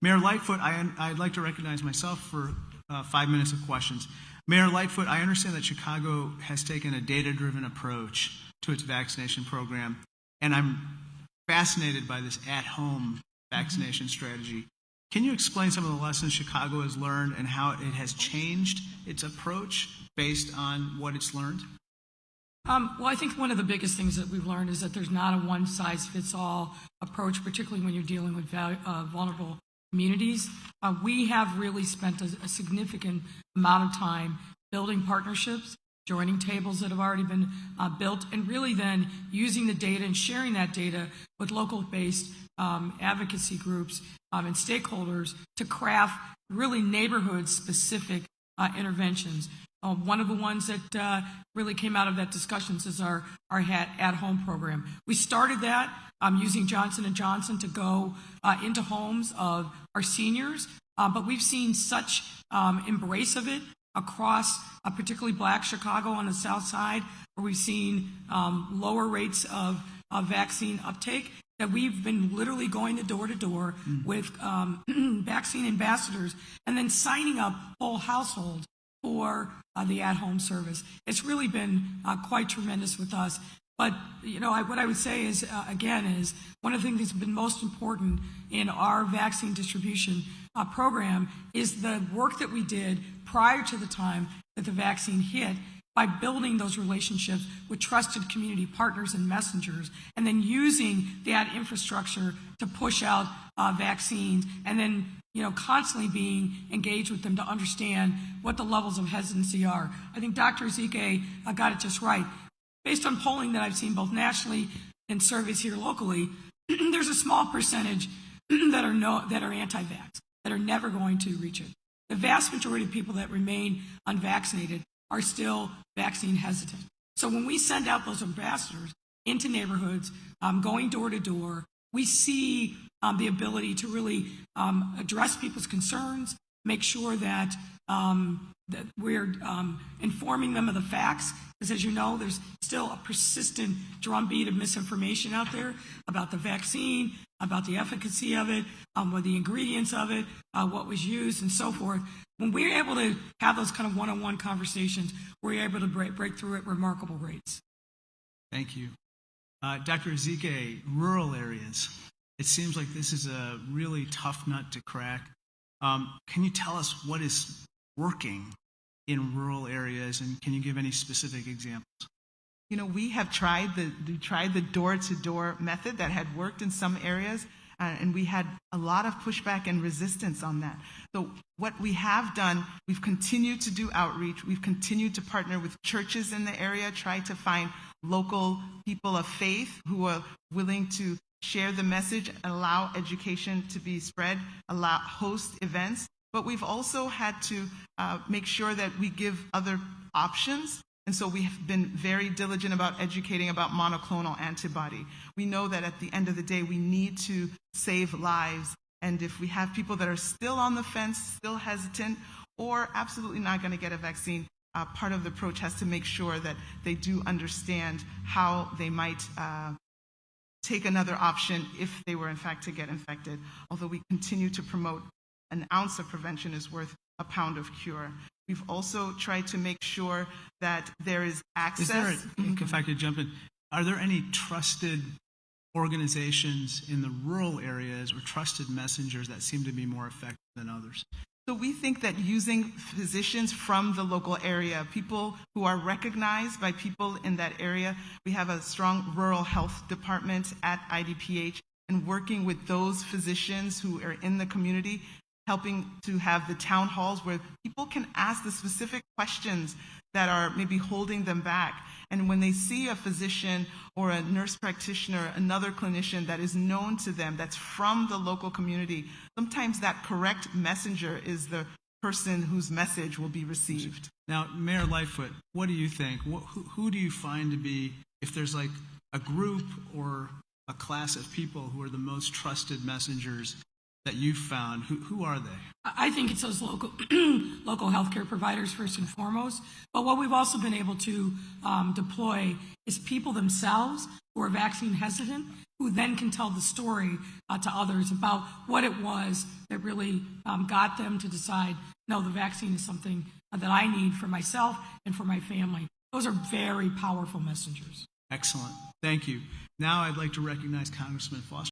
Mayor Lightfoot, I'd like to recognize myself for 5 minutes of questions. Mayor Lightfoot, I understand that Chicago has taken a data-driven approach to its vaccination program, and I'm fascinated by this at-home vaccination strategy. Can you explain some of the lessons Chicago has learned and how it has changed its approach based on what it's learned? Well, I think one of the biggest things that we've learned is that there's not a one-size-fits-all approach, particularly when you're dealing with vulnerable communities. We have really spent a significant amount of time building partnerships, joining tables that have already been built, and really then using the data and sharing that data with local-based advocacy groups and stakeholders to craft really neighborhood-specific interventions. One of the ones that really came out of that discussions is our at-home program. We started that using Johnson & Johnson to go into homes of our seniors, but we've seen such embrace of it across particularly Black Chicago on the south side, where we've seen lower rates of vaccine uptake, that we've been literally going door to door with vaccine ambassadors and then signing up whole households for the at-home service. It's really been quite tremendous with us. But what I would say is, again, is one of the things that's been most important in our vaccine distribution program is the work that we did prior to the time that the vaccine hit, by building those relationships with trusted community partners and messengers, and then using that infrastructure to push out vaccines, and then constantly being engaged with them to understand what the levels of hesitancy are. I think Dr. Ezike got it just right. Based on polling that I've seen both nationally and surveys here locally, there's a small percentage that are anti-vax, that are never going to reach it. The vast majority of people that remain unvaccinated are still vaccine hesitant. So when we send out those ambassadors into neighborhoods, going door to door, we see the ability to really address people's concerns, make sure that we're informing them of the facts, because as you know, there's still a persistent drumbeat of misinformation out there about the vaccine, about the efficacy of it, what the ingredients of it, what was used, and so forth. When we're able to have those kind of one-on-one conversations, we're able to break through at remarkable rates. Thank you. Dr. Ezike, rural areas. It seems like this is a really tough nut to crack. Can you tell us what is working in rural areas, and can you give any specific examples? We have tried the door-to-door method that had worked in some areas, and we had a lot of pushback and resistance on that. So what we have done, we've continued to do outreach. We've continued to partner with churches in the area, try to find local people of faith who are willing to share the message, allow education to be spread, host events. But we've also had to make sure that we give other options. And so we have been very diligent about educating about monoclonal antibody. We know that at the end of the day, we need to save lives. And if we have people that are still on the fence, still hesitant, or absolutely not going to get a vaccine, part of the approach has to make sure that they do understand how they might take another option if they were in fact to get infected. Although we continue to promote an ounce of prevention is worth a pound of cure. We've also tried to make sure that there is access. If I could jump in, are there any trusted organizations in the rural areas or trusted messengers that seem to be more effective than others? So we think that using physicians from the local area, people who are recognized by people in that area, we have a strong rural health department at IDPH, and working with those physicians who are in the community, helping to have the town halls where people can ask the specific questions that are maybe holding them back. And when they see a physician or a nurse practitioner, another clinician that is known to them, that's from the local community, sometimes that correct messenger is the person whose message will be received. Now, Mayor Lightfoot, what do you think? Who do you find to be, if there's like a group or a class of people who are the most trusted messengers that you've found, who are they? I think it's those local local healthcare providers first and foremost. But what we've also been able to deploy is people themselves who are vaccine hesitant, who then can tell the story to others about what it was that really got them to decide, no, the vaccine is something that I need for myself and for my family. Those are very powerful messengers. Excellent. Thank you. Now I'd like to recognize Congressman Foster.